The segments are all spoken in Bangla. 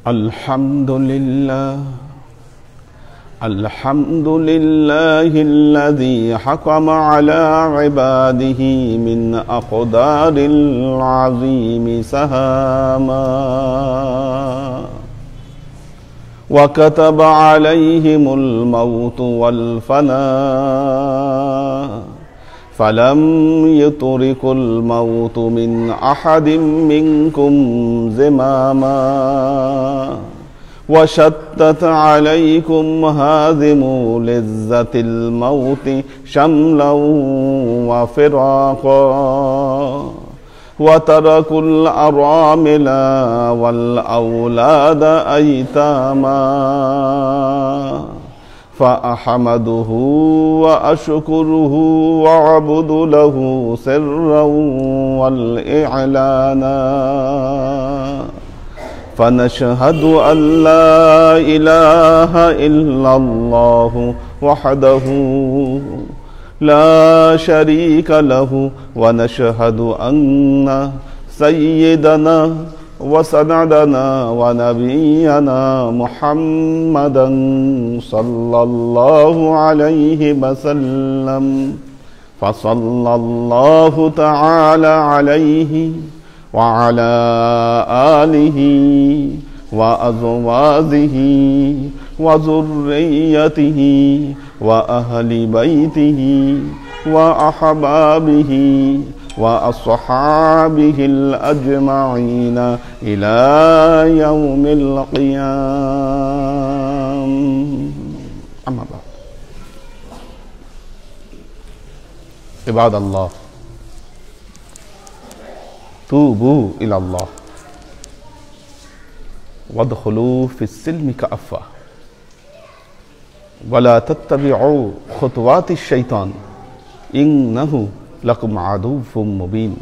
الحمد لله الذي حكم على عباده من أقدار العظيم سهاما وكتب عليهم الموت والفناء فلم يترك الموت من أحد منكم زماما وشتت عليكم هازم لذة الموت شملا وفراقا وتركوا الأرامل والأولاد أيتاما فأحمده وأشكره وأعبد له سرا والإعلانا فنشهد أن لا إله إلا الله وحده لا شريك له ونشهد أن سيدنا وسندنا ونبينا محمدا صلى الله عليه وسلم فصلى الله تعالى عليه وعلى آله وأزواجه وذريته وأهل بيته وأحبابه وأصحابه الأجمعين إلى يوم القيامة. أما بعد، عباد الله، توبوا إلى الله وادخلوا في السلم كافة ولا تتبعوا خطوات الشيطان إنه لكم عدو مبين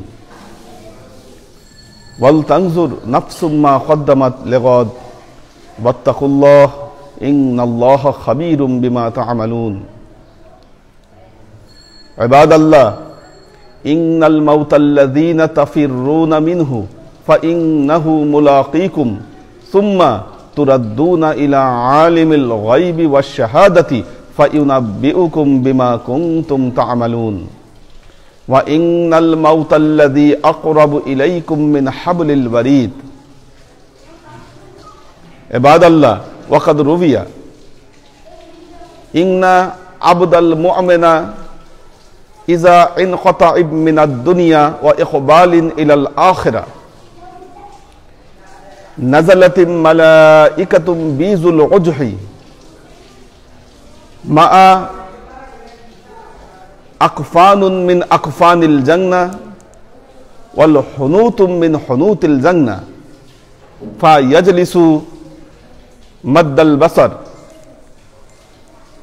ولتنظر نفس ما قدمت لغد واتقوا الله إن الله خبير بما تعملون. عباد الله، إن الموت الذين تفرون منه فإنه ملاقيكم ثم تردون إلى عالم الغيب والشهادة فينبئكم بما كنتم تعملون. وإن الموت الذي أقرب إليكم من حبل الوريد. عباد الله، وقد روي إن عبد المؤمن إذا انقطع من الدنيا وإقبال إلى الآخرة نزلت ملائكة بيض الوجه مع أكفان من أكفان الجنة والحنوط من حنوط الجنة فيجلس مد البصر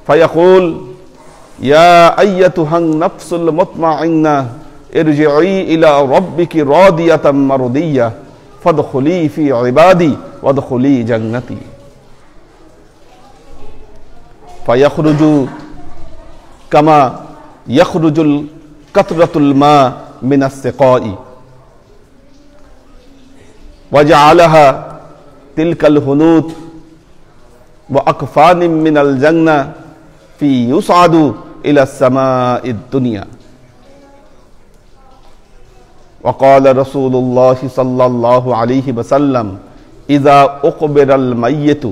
فيقول: يا أيتها النفس المطمئنة ارجعي إلى ربك راضية مرضية فادخلي في عبادي وادخلي جنتي. فيخرج كما يخرج قطرة الماء من السقاء وجعلها تلك الهنود وأكفان من الجنة في يصعد إلى السماء الدنيا. وقال رسول الله صلى الله عليه وسلم: إذا أقبر الميت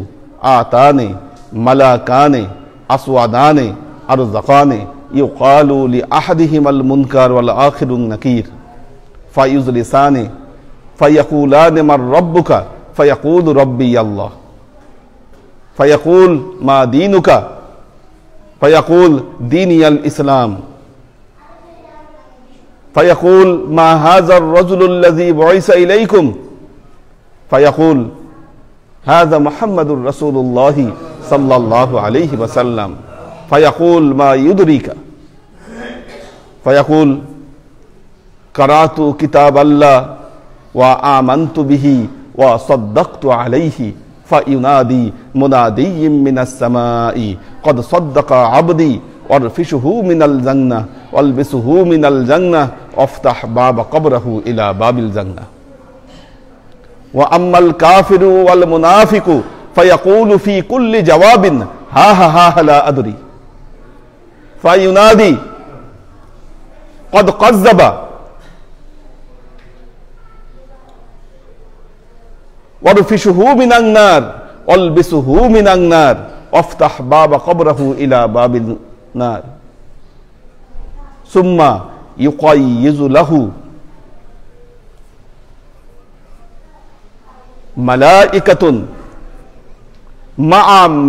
آتاني ملكان أسودان أرزقان يقال لأحدهما المنكر والآخر النكير فيجلسان فيقولان: من ربك؟ فيقول: ربي الله. فيقول: ما دينك؟ فيقول: ديني الإسلام. فيقول: ما هذا الرجل الذي بعث إليكم؟ فيقول: هذا محمد رسول الله صلى الله عليه وسلم. فيقول: ما يدريك؟ فيقول: قرأت كتاب الله وآمنت به وصدقت عليه فينادي منادي من السماء: قد صدق عبدي وارفشه من الجنة والبسه من الجنة وافتح باب قبره إلى باب الجنة. ওয়া আম্মাল কাফিরু ওয়াল মুনাফিকু ফায়াকুলু ফি কুল্লি জাওয়াবিন হা হা হা লা আদরি ফায়ুনাদি قد قذب وارفشه من النار والبسه من النار وافتح باب قبره الى باب النار ثم يقيز له ملائكة مع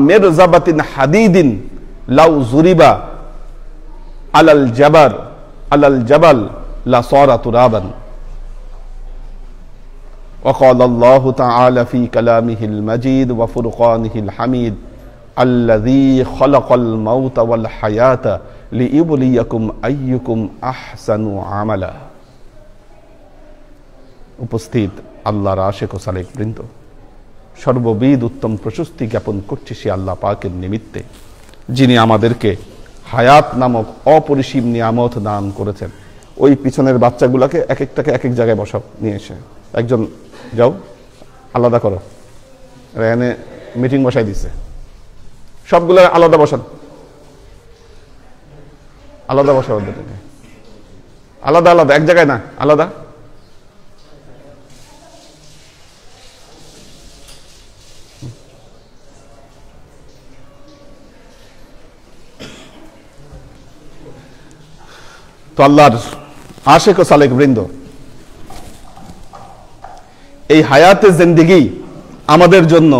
مرزبة حديد لو ضرب على الجبل لصار ترابا وقال الله تعالى في كلامه المجيد وفرقانه الحميد الذي خلق الموت والحياة ليبليكم أيكم أحسن عملا উপস্থিত আল্লাহর আশিক ও সালেক বৃন্দ, সর্ববিদ উত্তম প্রশস্তি জ্ঞাপন করছি সে আল্লাহ পাকের নিমিত্তে, যিনি আমাদেরকে হায়াত নামক অপরিসীম নিয়ামত দান করেছেন। ওই পিছনের বাচ্চাগুলোকে এক একটাকে এক এক জায়গায় বসাও, নিয়ে এসে একজন যাও আলাদা করো, এখানে মিটিং বসাই দিছে, সবগুলো আলাদা বসান, আলাদা বসাও, আলাদা আলাদা, এক জায়গায় না, আলাদা। তো আল্লাহর আশিক ও সালেক বৃন্দ, এই হায়াতে জিন্দেগি আমাদের জন্য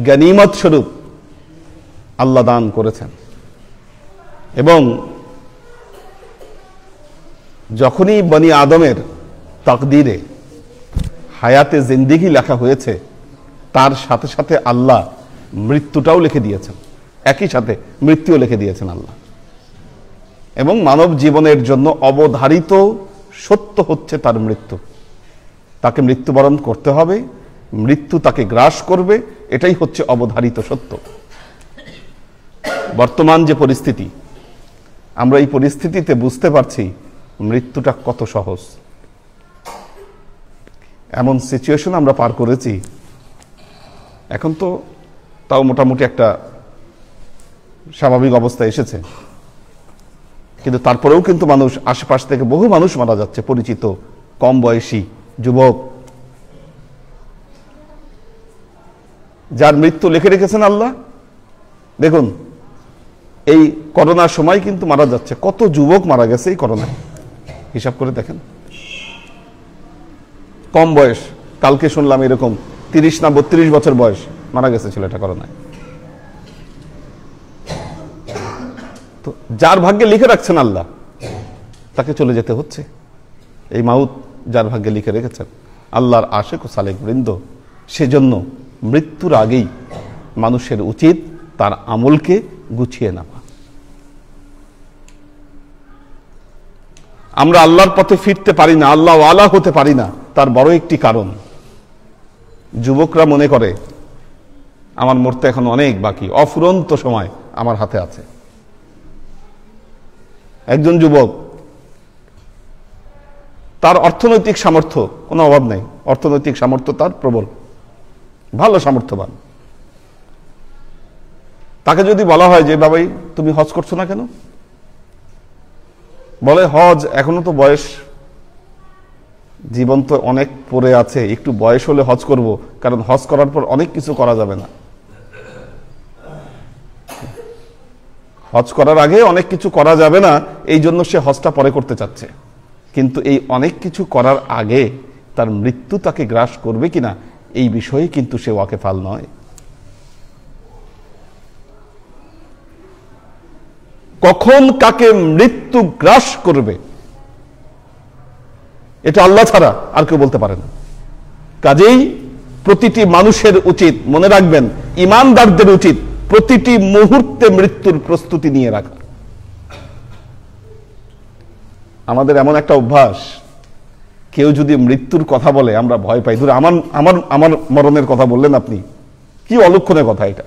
গনিমত স্বরূপ আল্লাহ দান করেছেন, এবং যখনই বনি আদমের তাকদীরে হায়াতে জিন্দেগি লেখা হয়েছে, তার সাথে সাথে আল্লাহ মৃত্যুটাও লিখে দিয়েছেন, একই সাথে মৃত্যুও লিখে দিয়েছেন আল্লাহ। এবং মানব জীবনের জন্য অবধারিত সত্য হচ্ছে তার মৃত্যু। তাকে মৃত্যুবরণ করতে হবে, মৃত্যু তাকে গ্রাস করবে, এটাই হচ্ছে অবধারিত সত্য। বর্তমান যে পরিস্থিতি, আমরা এই পরিস্থিতিতে বুঝতে পারছি মৃত্যুটা কত সহজ। এমন সিচুয়েশন আমরা পার করেছি, এখন তো তাও মোটামুটি একটা স্বাভাবিক অবস্থা এসেছে, কিন্তু তারপরেও কিন্তু মানুষ, আশেপাশ থেকে বহু মানুষ মারা যাচ্ছে, পরিচিত কম বয়সী যুবক, যার মৃত্যু লিখে রেখেছেন আল্লাহ। দেখুন এই করোনার সময় কিন্তু মারা যাচ্ছে, কত যুবক মারা গেছে এই করোনায়, হিসাব করে দেখেন। কম বয়স, কালকে শুনলাম এরকম 30 না 32 বছর বয়স মারা গেছে ছেলেটা করোনায়। তো যার ভাগ্যে লিখে রাখছেন আল্লাহ, তাকে চলে যেতে হচ্ছে। এই মাউত যার ভাগ্যে লিখে রেখেছেন আল্লাহর আশিক ও সালেক বৃন্দ, সেজন্য মৃত্যুর আগেই মানুষের উচিত তার আমলকে গুছিয়ে নেওয়া। আমরা আল্লাহর পথে ফিরতে পারি না, আল্লাহ ওয়ালা হতে পারি না, তার বড় একটি কারণ, যুবকরা মনে করে আমার মরতে এখন অনেক বাকি, অফুরন্ত সময় আমার হাতে আছে। একজন যুবক, তার অর্থনৈতিক সামর্থ্য কোনো অভাব নেই, অর্থনৈতিক সামর্থ্য তার প্রবল, ভালো সামর্থ্যবান। তাকে যদি বলা হয় যে বাবাই তুমি হজ করছো না কেন, বলে হজ এখনো তো বয়স, জীবন তো অনেক পরে আছে, একটু বয়স হলে হজ করব, কারণ হজ করার পর অনেক কিছু করা যাবে না, হজ করার আগে অনেক কিছু করা যাবে না, এই জন্য সে হজটা পরে করতে চাচ্ছে। কিন্তু এই অনেক কিছু করার আগে তার মৃত্যু তাকে গ্রাস করবে কিনা, এই বিষয়ে কিন্তু সে ওয়াকেফাল নয়। কখন কাকে মৃত্যু গ্রাস করবে এটা আল্লাহ ছাড়া আর কেউ বলতে পারে না। কাজেই প্রতিটি মানুষের উচিত, মনে রাখবেন ঈমানদারদের উচিত প্রতিটি মুহূর্তে মৃত্যুর প্রস্তুতি নিয়ে রাখা। আমাদের এমন একটা অভ্যাস, কেউ যদি মৃত্যুর কথা বলে আমরা ভয় পাই। ধরে আমার আমার আমার মরণের কথা বললেন আপনি, কি অলক্ষণের কথা এটা,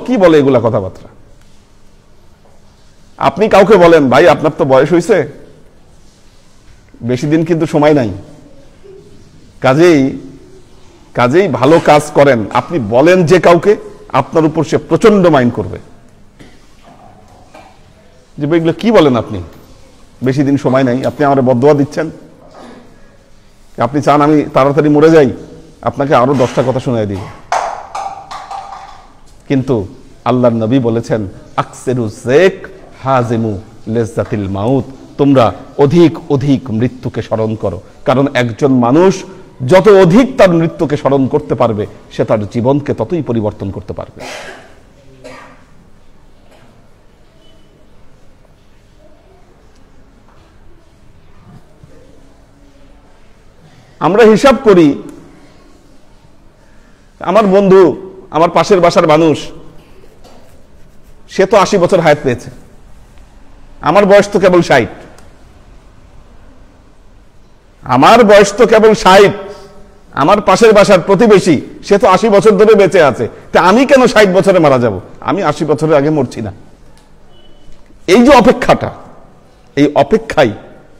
কি বলে এগুলা কথাবার্তা। আপনি কাউকে বলেন ভাই আপনার তো বয়স হয়েছে, বেশি দিন কিন্তু সময় নাই। কাজেই ভালো কাজ করেন, আপনি বলেন যে কাউকে, আপনার উপর সে প্রচন্ড মাইন্ড করবে যে এগুলো কি বলেন আপনি, বেশি দিন সময় নাই, আপনি আমার বদদোয়া দিচ্ছেন, আপনি চান আমি তাড়াতাড়ি মরে যাই, আপনাকে আরো 10টা কথা শোনায় দিই। কিন্তু আল্লাহর নবী বলেছেন আকসিরু যিক হাজিমু লিজ্জাতিল মাউত, তোমরা অধিক অধিক মৃত্যুকে স্মরণ করো, কারণ একজন মানুষ যত অধিক তার মৃত্যুকে স্মরণ করতে পারবে সে তার জীবনকে ততই পরিবর্তন করতে পারবে। আমরা হিসাব করি, আমার বন্ধু, আমার পাশের বাসার মানুষ, সে তো 80 বছর হায়াত পেয়েছে, আমার বয়স তো কেবল 60, আমার বয়স তো কেবল 60, আমার পাশের বাসার প্রতিবেশী সে তো 80 বছর ধরে বেঁচে আছে, তা আমি কেন 60 বছরে মারা যাব? আমি 80 বছরের আগে মরছি না। এই যে অপেক্ষাটা, এই অপেক্ষাই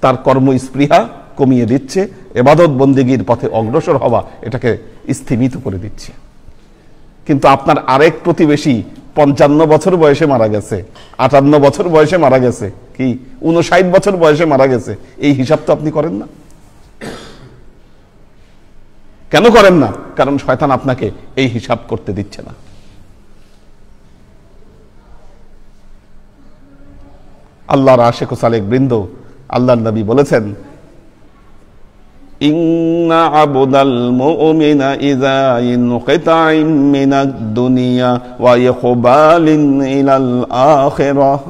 তার কর্মস্পৃহা কমিয়ে দিচ্ছে, ইবাদত বন্দেগীর পথে অগ্রসর হওয়া এটাকে স্থিমিত করে দিচ্ছে। কিন্তু আপনার আরেক প্রতিবেশী 55 বছর বয়সে মারা গেছে, 58 বছর বয়সে মারা গেছে, কি 59 বছর বয়সে মারা গেছে, এই হিসাব তো আপনি করেন না। কেন করেন না? কারণ শয়তান আপনাকে এই হিসাব করতে দিচ্ছে না। আল্লাহর আশিক ও সালেক বৃন্দ, আল্লাহর নবী বলেছেন ইন্না আবদাল মুমিনা ইযা ইনকিতা মিনাদ দুনিয়া ওয়া ইকবালিন ইলাল আখিরাহ,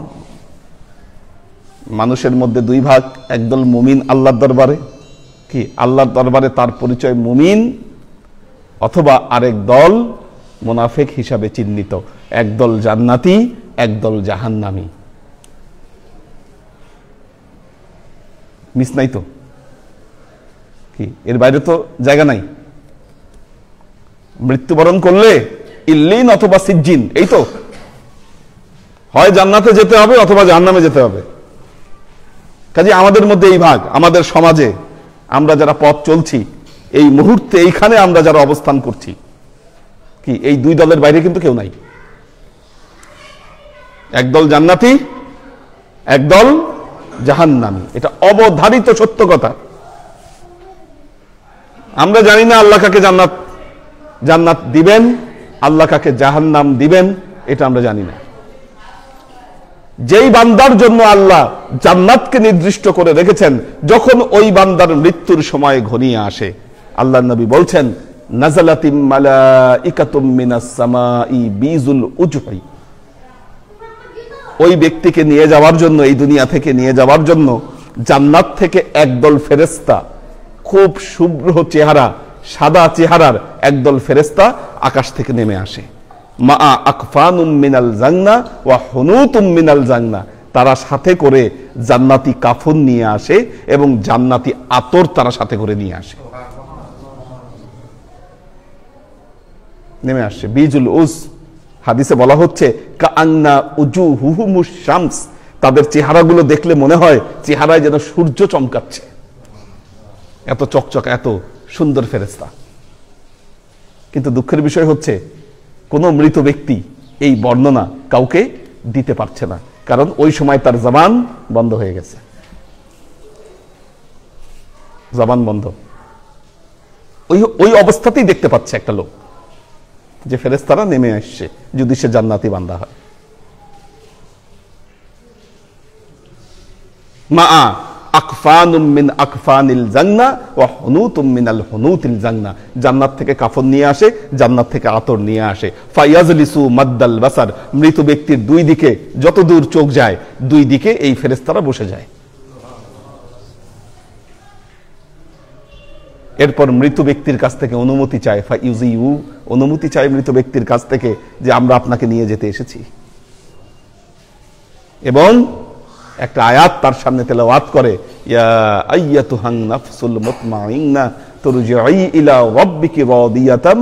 মানুষের মধ্যে দুই ভাগ, একদল মুমিন আল্লাহর দরবারে, কি আল্লাহর দরবারে তার পরিচয় মুমিন, অথবা আরেক দল মুনাফিক হিসাবে চিহ্নিত, একদল জান্নাতি একদল জাহান্নামী। মিস নাই তো? কি এর বাইরে তো জায়গা নাই? মৃত্যুবরণ করলে ইল্লিন অথবা সিজ্জিন, এই তো, হয় জান্নাতে যেতে হবে অথবা জাহান্নামে যেতে হবে। কাজে আমাদের মধ্যে এই ভাগ, আমাদের সমাজে আমরা যারা পথ চলছি এই মুহূর্তে এইখানে আমরা যারা অবস্থান করছি, কি এই দুই দলের বাইরে কিন্তু কেউ নাই। একদল জান্নাতি, একদল জাহান্নামী, এটা অবধারিত সত্য কথা। আমরা জানি না আল্লাহ কাকে জান্নাত দিবেন, আল্লাহ কাকে জাহান্নাম দিবেন, এটা আমরা জানি না। যেই বান্দার জন্য আল্লাহ জান্নাতকে নির্দিষ্ট করে রেখেছেন, যখন ওই বান্দার মৃত্যুর সময় ঘনিয়ে আসে, আল্লাহর নবী বলছেন নাযালাতিম মালাইকাতুম মিনাস সামাই বিজুল উজহি, ওই ব্যক্তিকে নিয়ে যাওয়ার জন্য, এই দুনিয়া থেকে নিয়ে যাওয়ার জন্য জান্নাত থেকে একদল ফেরেশতা, খুব শুভ্র চেহারা, সাদা চেহারার একদল ফেরেশতা আকাশ থেকে নেমে আসে। মা আকফানুম মিনাল জান্না ওয়া হুনুতুম মিনাল জান্না, তারা সাথে করে জান্নাতি কাফন নিয়ে আসে এবং জান্নাতি আতর তারা সাথে করে নিয়ে আসে, নেমে আসে। বিজুল উজ, হাদিসে বলা হচ্ছে কাআন্না উজুহুহুমুশ শামস, তাদের চেহারাগুলো দেখলে মনে হয় চেহারায় যেন সূর্য চমকাচ্ছে, এত চকচকা, এত সুন্দর ফেরেশতা। কিন্তু দুঃখের বিষয় হচ্ছে কোন মৃত ব্যক্তি এই বর্ণনা কাউকে দিতে পারছে না, কারণ ওই সময় তার জবান বন্ধ হয়ে গেছে, জবান বন্ধ। ওই অবস্থাতেই দেখতে পাচ্ছে একটা লোক যে ফেরেশতারা নেমে আসছে, যদি সে জান্নাতি বান্দা হয়। মা আকফানুম মিন আকফানিল জান্নাহ ওয়া হুনুতুম মিনাল হুনুতিল জান্নাহ, জান্নাত থেকে কাফন নিয়ে আসে, জান্নাত থেকে আতর নিয়ে আসে। ফায়াজলিসু মাদ্দাল বাসার, মৃত ব্যক্তির দুই দিকে যত দূর চোখ যায়, দুই দিকে এই ফেরেশতারা বসে যায়। এরপর মৃত ব্যক্তির কাছ থেকে অনুমতি চায়, ফাইউজিউ, অনুমতি চায় মৃত ব্যক্তির কাছ থেকে যে আমরা আপনাকে নিয়ে যেতে এসেছি, এবং একটা আয়াত তার সামনে তেলাওয়াত করে, ইয়া আইয়াতুহান নাফসুল মুতমাইন্না তুরজিই ইলা রাব্বিকি রাদিয়াতাম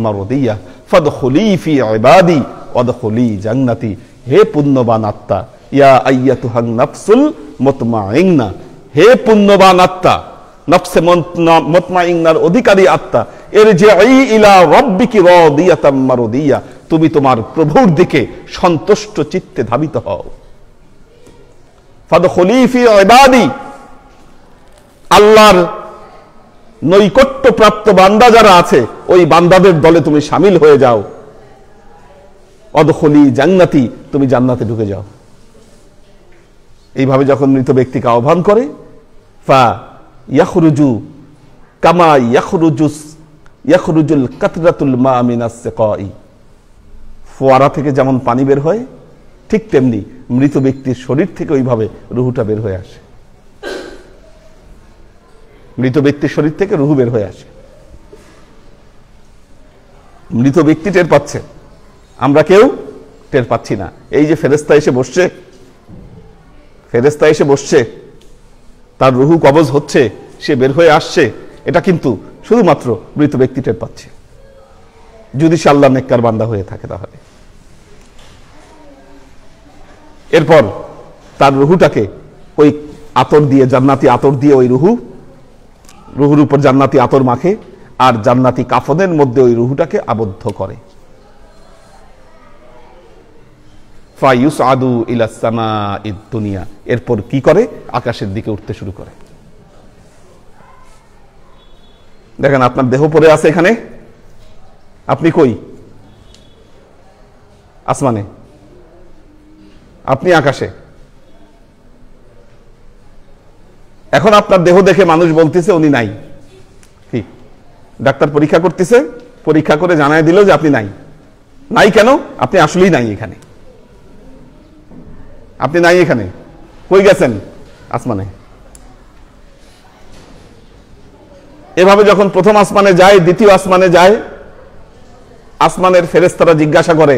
মারদিয়া ফাদখুলি ফি ইবাদি ওয়াদখুলি জান্নাতি, হে পুণ্যবান আত্মা, ইয়া আইয়াতুহান নাফসুল মুতমাইন্না, হে পুণ্যবান আত্মা, নফসে মুতমাইন্নার অধিকারী আত্মা, ইরজিই ইলা রাব্বিকি রাদিয়াতাম মারদিয়া, তুমি তোমার প্রভুর দিকে সন্তুষ্ট চিত্তে ধাবিত হও। ফাদখুলি ফি ইবাদি, আল্লাহর নৈকট্য প্রাপ্ত বান্দা যারা আছে ওই বান্দাদের দলে তুমি শামিল হয়ে যাও। অদখলি জান্নাতি, তুমি জান্নাতে ঢুকে যাও। এইভাবে যখন মৃত ব্যক্তিকে আহ্বান করে, ফা ইয়াখরুজু কামা ইয়াখরুজুল কাতরাতুল মা মিনাস সিকাই, ফোয়ারা থেকে যেমন পানি বের হয় ঠিক তেমনি মৃত ব্যক্তির শরীর থেকে ওইভাবে রুহুটা বের হয়ে আসে। মৃত ব্যক্তির শরীর থেকে রুহু বের হয়ে আসে। মৃত ব্যক্তি টের পাচ্ছে, আমরা কেউ টের পাচ্ছি না। এই যে ফেরেশতা এসে বসছে, তার রুহু কবজ হচ্ছে, সে বের হয়ে আসছে, এটা কিন্তু শুধুমাত্র মৃত ব্যক্তি টের পাচ্ছে, যদি সে আল্লাহর নেককার বান্দা হয়ে থাকে তাহলে। এরপর তার রুহুটাকে ওই আতর দিয়ে, জান্নাতি আতর দিয়ে ওই রুহুর উপর জান্নাতি আতর মাখে আর জান্নাতি কাফনের মধ্যে ওই রুহুটাকে আবদ্ধ করে। ফায়ুসআদু ইলাস সামাঈদ দুনিয়া, এরপর কি করে? আকাশের দিকে উঠতে শুরু করে। দেখেন আপনার দেহ পড়ে আছে এখানে, আপনি কই? আসমানে, আপনি আকাশে। এখন আপনার দেহ দেখে মানুষ বলতেছে উনি নাই। কি ডাক্তার পরীক্ষা করতেছে, পরীক্ষা করে জানায় দিল যে আপনি নাই। নাই কেন? আপনি আসলেই নাই এখানে। আপনি নাই এখানে, কই গেছেন? আসমানে। এভাবে যখন প্রথম আসমানে যায়, দ্বিতীয় আসমানে যায়, আসমানের ফেরেশতারা জিজ্ঞাসা করে,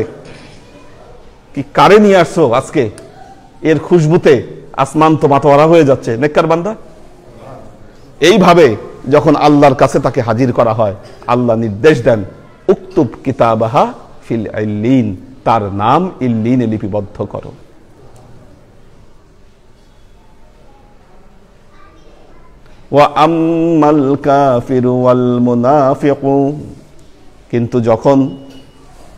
কি কারে নিয়ে আসছো আজকে? এর খুশবুতে আসমান তো মাতোয়ারা হয়ে যাচ্ছে, নেককার বান্দা। এইভাবে যখন আল্লাহর কাছে তাকে হাজির করা হয়, আল্লাহ নির্দেশ দেন, উকতুব কিতাবাহা ফিল ইল্লিন, তার নাম ইল্লিনে লিপিবদ্ধ করো। ওয়া আম্মাল কাফিরু ওয়াল মুনাফিকু, কিন্তু যখন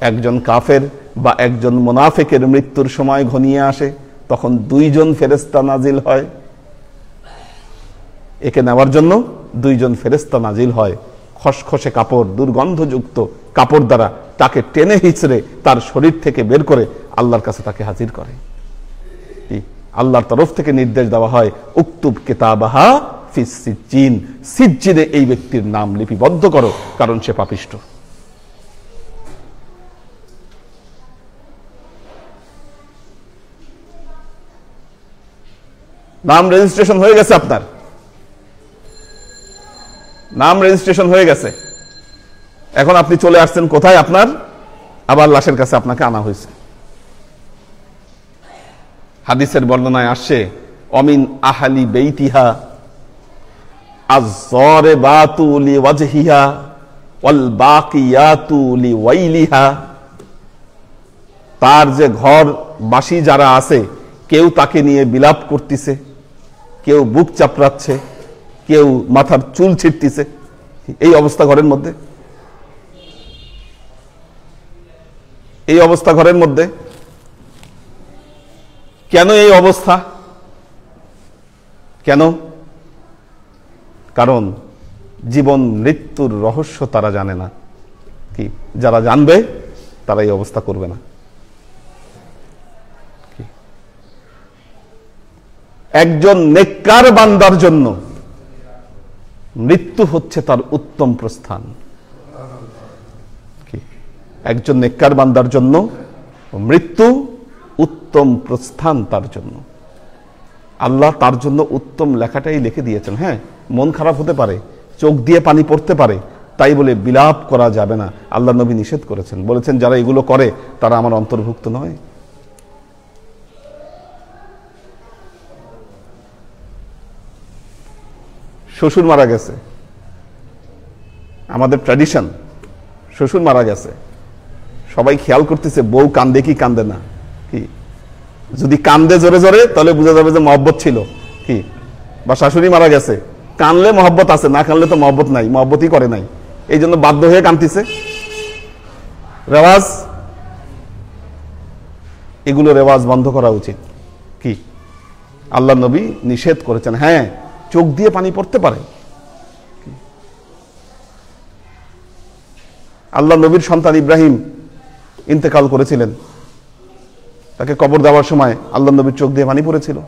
একজন কাফের বা একজন মুনাফিকের মৃত্যুর সময় ঘনিয়ে আসে, তখন দুইজন ফেরেশতা নাজিল হয়। একে নেওয়ার জন্য দুইজন ফেরেশতা নাজিল হয়, খসখসে কাপড়, দুর্গন্ধযুক্ত কাপড় দ্বারা তাকে টেনে হিচড়ে তার শরীর থেকে বের করে আল্লাহর কাছে তাকে হাজির করে। আল্লাহর তরফ থেকে নির্দেশ দেওয়া হয়, উকতুব কিতাবাহা ফিস সিজ্জিন, সিজ্জিনে এই ব্যক্তির নাম লিপিবদ্ধ করো, কারণ সে পাপিষ্ঠ। নাম রেজিস্ট্রেশন হয়ে গেছে, আপনার নাম রেজিস্ট্রেশন হয়ে গেছে। এখন আপনি চলে আসছেন কোথায়? আপনার আবার লাশের কাছে আপনাকে আনা হয়েছে। হাদিসের বর্ণনায় আসছে, অমিন আহালি বেইতিহা আয-যারিবাতু লিওয়াজহিহা ওয়াল বাকিয়াতু লিওয়াইলিহা, তার যে ঘর বাসী যারা আছে, কেউ তাকে নিয়ে বিলাপ করতেছে, কেউ বুক চাপড়াচ্ছে, কেউ মাথার চুল ছিঁড়তেছে। এই অবস্থা ঘরের মধ্যে, এই অবস্থা ঘরের মধ্যে। কেন এই অবস্থা? কেন? কারণ জীবন মৃত্যুর রহস্য তারা জানে না। কি যারা জানবে তারা এই অবস্থা করবে না। একজন নেককার বান্দার জন্য মৃত্যু হচ্ছে তার উত্তম প্রস্থান। একজন নেককার বান্দার জন্য মৃত্যু উত্তম প্রস্থান তার জন্য। আল্লাহ তার জন্য উত্তম লেখাটাই লিখে দিয়েছেন। হ্যাঁ, মন খারাপ হতে পারে, চোখ দিয়ে পানি পড়তে পারে, তাই বলে বিলাপ করা যাবে না। আল্লাহ নবী নিষেধ করেছেন, বলেছেন যারা এগুলো করে তারা আমার অন্তর্ভুক্ত নয়। শ্বশুর মারা গেছে, আমাদের ট্র্যাডিশন, শ্বশুর মারা গেছে, সবাই খেয়াল করতেছে বউ কান্দে কি কান্দে না। কি যদি কান্দে জোরে জোরে তাহলে বোঝা যাবে যে মহব্বত ছিল। কি বা শাশুড়ি মারা গেছে, কানলে মহব্বত আছে, না কানলে তো মহব্বত নাই, মহব্বতই করে নাই, এই জন্য বাধ্য হয়ে কানতিছে। রেওয়াজ, এগুলো রেওয়াজ বন্ধ করা উচিত। কি আল্লাহ নবী নিষেধ করেছেন। হ্যাঁ, চোখ দিয়ে পানি পড়তে পারে। আল্লাহ নবীর সন্তান ইব্রাহিম ইন্তেকাল করেছিলেন, তাকে কবর দেওয়ার সময় আল্লাহ নবীর চোখ দিয়ে পানি পড়েছিল,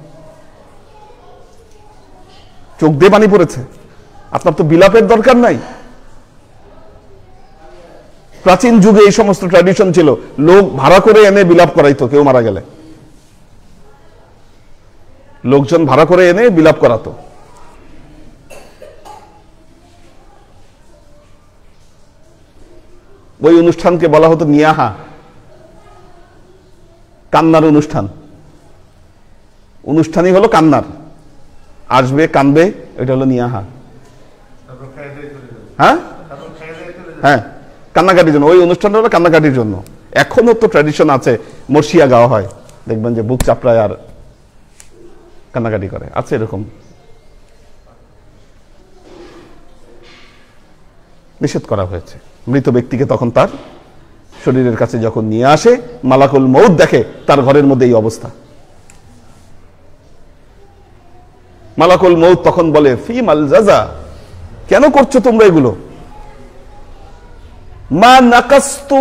চোখ দিয়ে পানি পড়েছে। আপনার তো বিলাপের দরকার নাই। প্রাচীন যুগে এই সমস্ত ট্র্যাডিশন ছিল, লোক ভাড়া করে এনে বিলাপ করাইতো, কেউ মারা গেলে লোকজন ভাড়া করে এনে বিলাপ করাতো। ওই অনুষ্ঠানকে বলা হতো নিয়াহা, কান্নার অনুষ্ঠান। অনুষ্ঠানই হলো কান্নার, আসবে কানবে, এটা হলো নিয়াহা। হ্যাঁ হ্যাঁ, কান্নাকাটির জন্য ওই অনুষ্ঠানটা হলো কান্নাকাটির জন্য। এখনো তো ট্র্যাডিশন আছে, মর্শিয়া গাওয়া হয়, দেখবেন যে বুক চাপড়ায় আর কান্নাকাটি করে, আছে এরকম। নিষেধ করা হয়েছে। মৃত ব্যক্তিকে তখন তার শরীরের কাছে যখন নিয়ে আসে, মালাকুল মউত দেখে তার ঘরের মধ্যে এই অবস্থা। মালাকুল মউত তখন বলে, ফি মাল জাযা, কেন করছো তোমরা এগুলো? মা নাকাস্তু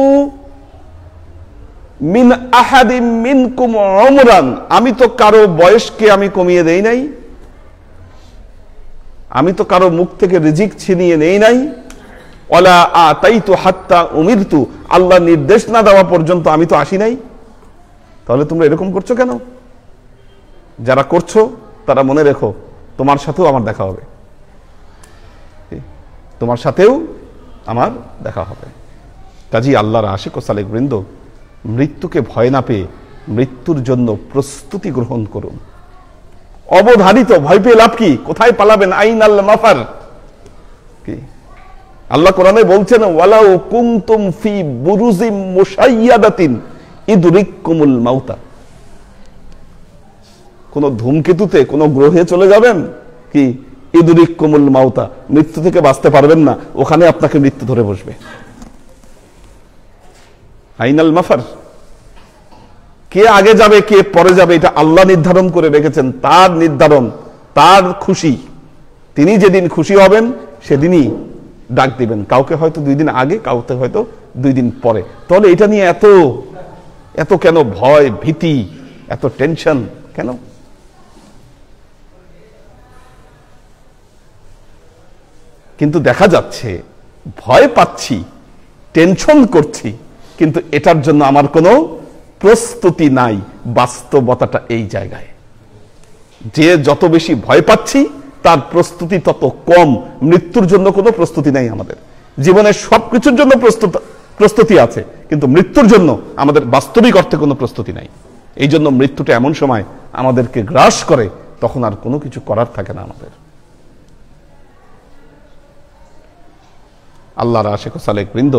মিন আহাদিম মিনকুম উমরান, আমি তো কারো বয়সকে আমি কমিয়ে দেই নাই, আমি তো কারো মুখ থেকে রিজিক ছিনিয়ে নেই নাই। ওয়ালা আতাইতু হাত্তা উমিরতু, আল্লাহ নির্দেশ না দেওয়া পর্যন্ত আমি তো আসি নাই। তাহলে তোমরা এরকম করছো কেন? যারা করছো তারা মনে রেখো, তোমার সাথেও আমার দেখা হবে, তোমার সাথেও আমার দেখা হবে। কাজী আল্লাহর আশিক ও সালেক বৃন্দ, মৃত্যুকে ভয় না পেয়ে মৃত্যুর জন্য প্রস্তুতি গ্রহণ করুন। অবধারিত, ভয় পেয়ে লাভ কি? কোথায় পালাবেন? আইনাল মাফার। কি আল্লাহ কোরআনে বলছেন, ওয়ালাউ কুনতুম ফি বুরুজিম মুশাইয়াদাতিন ইদরিকুমুল মাউতা। কোন ধূমকেতুতে, কোন গ্রহে চলে যাবেন, কি ইদরিকুমুল মাউতা, মৃত্যু থেকে বাঁচতে পারবেন না, ওখানে আপনাকে মৃত্যু ধরে বসবে। আইনাল মাফার, কে আগে যাবে কে পরে যাবে এটা আল্লাহ নির্ধারণ করে রেখেছেন, তার নির্ধারণ, তার খুশি। তিনি যেদিন খুশি হবেন সেদিনই ডাক দিবেন, কাউকে হয়তো 2 দিন আগে, কাউকে হয়তো 2 দিন পরে। তাহলে এটা নিয়ে এত এত কেন ভয়, ভীতি, এত টেনশন কেন? কিন্তু দেখা যাচ্ছে ভয় পাচ্ছি, টেনশন করছি, কিন্তু এটার জন্য আমার কোনো প্রস্তুতি নাই। বাস্তবতাটা এই জায়গায় যে যত বেশি ভয় পাচ্ছি তার প্রস্তুতি তত কম। মৃত্যুর জন্য কোনো প্রস্তুতি নাই আমাদের। জীবনের সবকিছুর জন্য প্রস্তুতি আছে, কিন্তু মৃত্যুর জন্য আমাদের বাস্তবিক অর্থে কোনো প্রস্তুতি নাই। এই জন্য মৃত্যুটা এমন সময় আমাদেরকে গ্রাস করে, তখন আর কোনো কিছু করার থাকে না আমাদের। আল্লাহর আশিক ও সালেক বৃন্দ,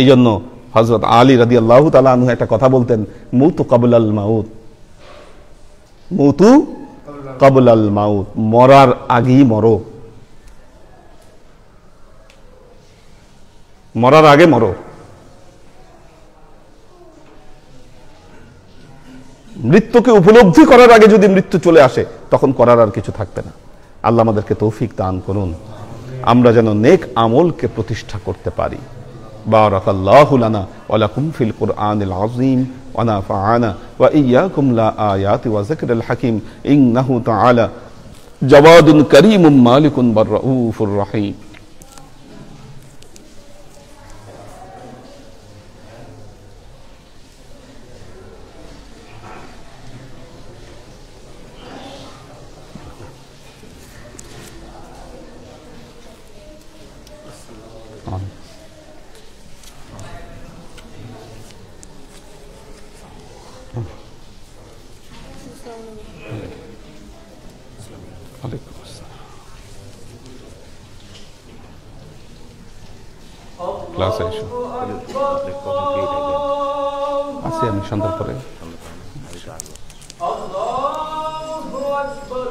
এই জন্য হযরত আলী রাদিয়াল্লাহু তাআলা আনহু একটা কথা বলতেন, মুতু ক্বাবলাল মাউত, মুতু ক্বাবলাল মাউত, মরার আগেই মরো, মরার আগে মরো। মৃত্যুকে উপলব্ধি করার আগে যদি মৃত্যু চলে আসে, তখন করার আর কিছু থাকবে না। আল্লাহ আমাদেরকে তৌফিক দান করুন, আমরা যেন নেক আমলকে প্রতিষ্ঠা করতে পারি। বারাকাল্লাহু লানা ওয়া লাকুম ফিল কুরআনিল আযীম ওয়া নাফা'ানা ওয়া ইয়্যাকুম লা আয়াতি ওয়া যিকরিল হাকীম ইন্নাহু তাআলা জাওয়াদুন কারীমুম মালিকুন বার রাউফুর রহিম। ক্লাস আছে, আমি সন্ধ্যার পরে। আল্লাহু আকবার।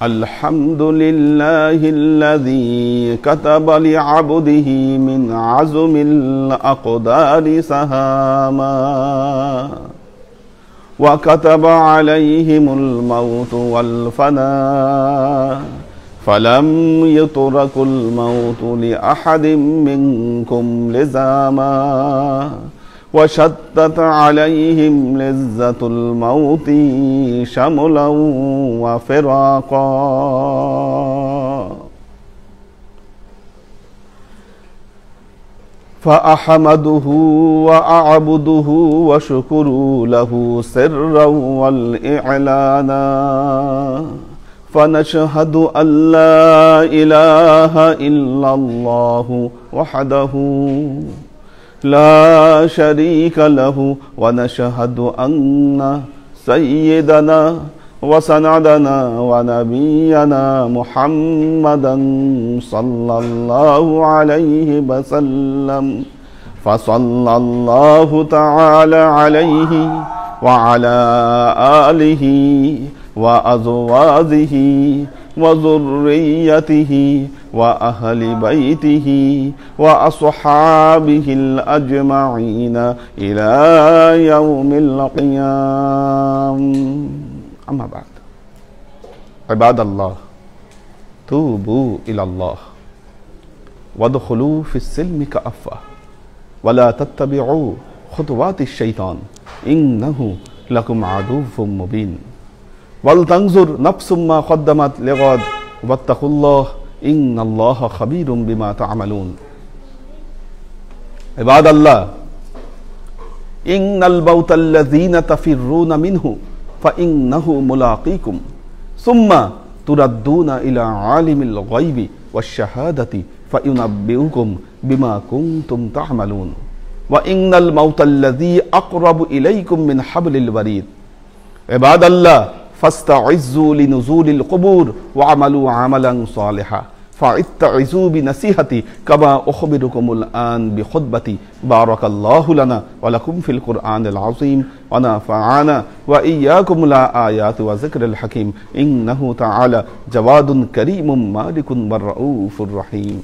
الحمد لله الذي كتب لعبده من عزم الأقدار سهاما وكتب عليهم الموت والفناء فلم يترك الموت لأحد منكم لزاما وشتت عليهم لذة الموت شملا وفراقا فأحمده وأعبده وشكر له سرا والإعلانا فنشهد أن لا إله إلا الله وحده لا شريك له ونشهد أن سيدنا وسندنا ونبينا محمدا صلى الله عليه وسلم فصلى الله تعالى عليه وعلى آله وأزواجه وذريته وأهل بيته وأصحابه الأجمعين إلى يوم القيامة أما بعد عباد الله توبوا إلى الله وادخلوا في السلم كافة ولا تتبعوا خطوات الشيطان إنه لكم عدو مبين ولتنظر نفس ما قدمت لغد واتقوا الله إن الله خبير بما تعملون عباد الله إن الموت الذين تفرون منه فإنه ملاقيكم ثم تردون إلى عالم الغيب والشهادة فينبئكم بما كنتم تعملون وإن الموت الذي أقرب إليكم من حبل الوريد عباد الله فاستعزوا لنزول القبور وعملوا عملا صالحا فاستعزوا بنصيحتي كما أخبركم الآن بخطبتي بارك الله لنا ولكم في القرآن العظيم ونفعنا وإياكم الآيات وذكر الحكيم إنه تعالى جواد كريم مالك والرؤوف الرحيم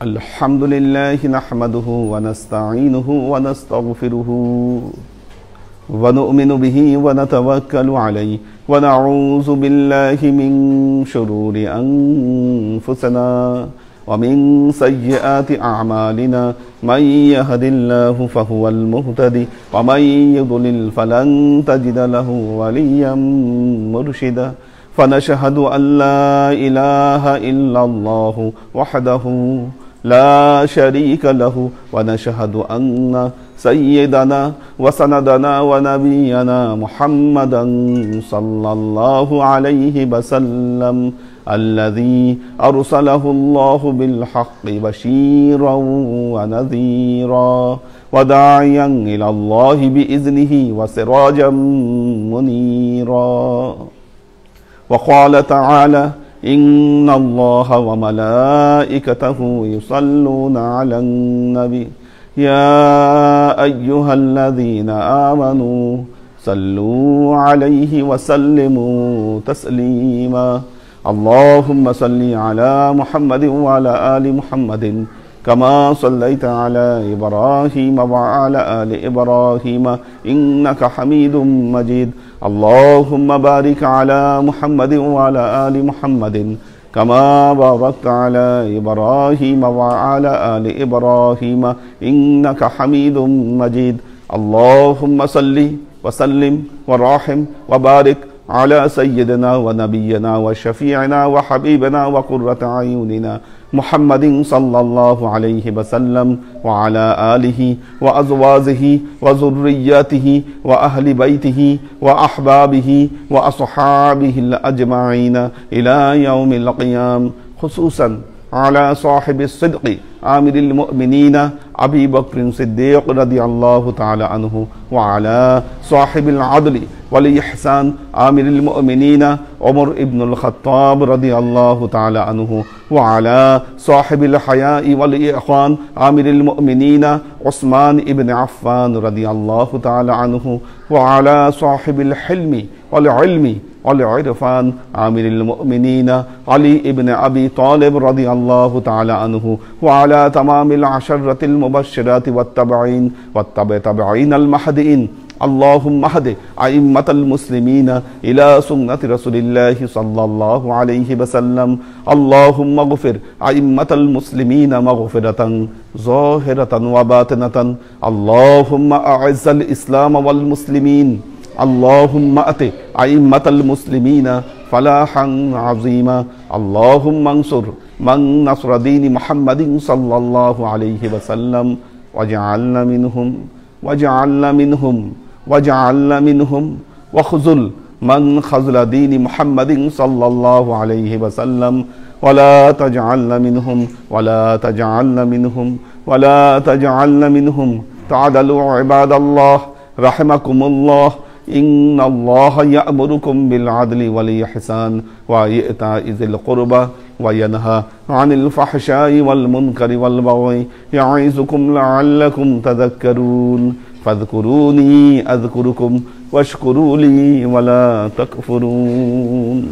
الحمد لله نحمده ونستعينه ونستغفره ونؤمن به ونتوكل عليه ونعوذ بالله من شرور أنفسنا ومن سيئات أعمالنا من يهد الله فهو المهتدي ومن يضلل فلن تجد له وليا مرشدا فنشهد أن لا إله إلا الله وحده لا شريك له ونشهد أن سيدنا وسندنا ونبينا محمدا صلى الله عليه وسلم الذي أرسله الله بالحق بشيرا ونذيرا وداعيا إلى الله بإذنه وسراجا منيرا. وقال تعالى: إن الله وملائكته يصلون على النبي يا أيها الذين آمنوا صلوا عليه وسلموا تسليما. اللهم صل على محمد وعلى آل محمد كما صليت على إبراهيم وعلى آل إبراهيم إنك حميد مجيد. اللهم بارك على محمد وعلى آل محمد كما باركت على إبراهيم وعلى آل إبراهيم إنك حميد مجيد. اللهم صل وسلم ورحم وبارك على سيدنا ونبينا وشفيعنا وحبيبنا وقرة أعيننا محمد صلى الله عليه وسلم وعلى آله وأزواجه وذرياته وأهل بيته وأحبابه وأصحابه الأجمعين إلى يوم القيامة، خصوصا على صاحب الصدق آمر المؤمنين أبي بكر الصديق رضي الله تعالى عنه، وعلى صاحب العدل والإحسان آمر المؤمنين عمر بن الخطاب رضي الله تعالى عنه، وعلى صاحب الحياء والإحسان آمر المؤمنين عثمان بن عفان رضي الله تعالى عنه، وعلى صاحب الحلم والعلم والعرفان آمر المؤمنين علي بن أبي طالب رضي الله تعالى عنه، وعلى تمام العشرة المبشرات والتابعين المهديين. اللهم اهد أئمة المسلمين إلى سنة رسول الله صلى الله عليه وسلم. اللهم اغفر أئمة المسلمين مغفرة ظاهرة وباطنة. اللهم أعز الإسلام والمسلمين. اللهم أت أئمة المسلمين فلاحا عظيما. اللهم انصر من نصر دين محمد صلى الله عليه وسلم واجعلنا منهم وخذل من خذل دين محمد صلى الله عليه وسلم ولا تجعلنا منهم. تعالوا عباد الله رحمكم الله. إن الله يأمركم بالعدل والإحسان وإيتاء ذي القربى وينهى عن الفحشاء والمنكر والبغي يعظكم لعلكم تذكرون. فاذكروني أذكركم واشكروا لي ولا تكفرون.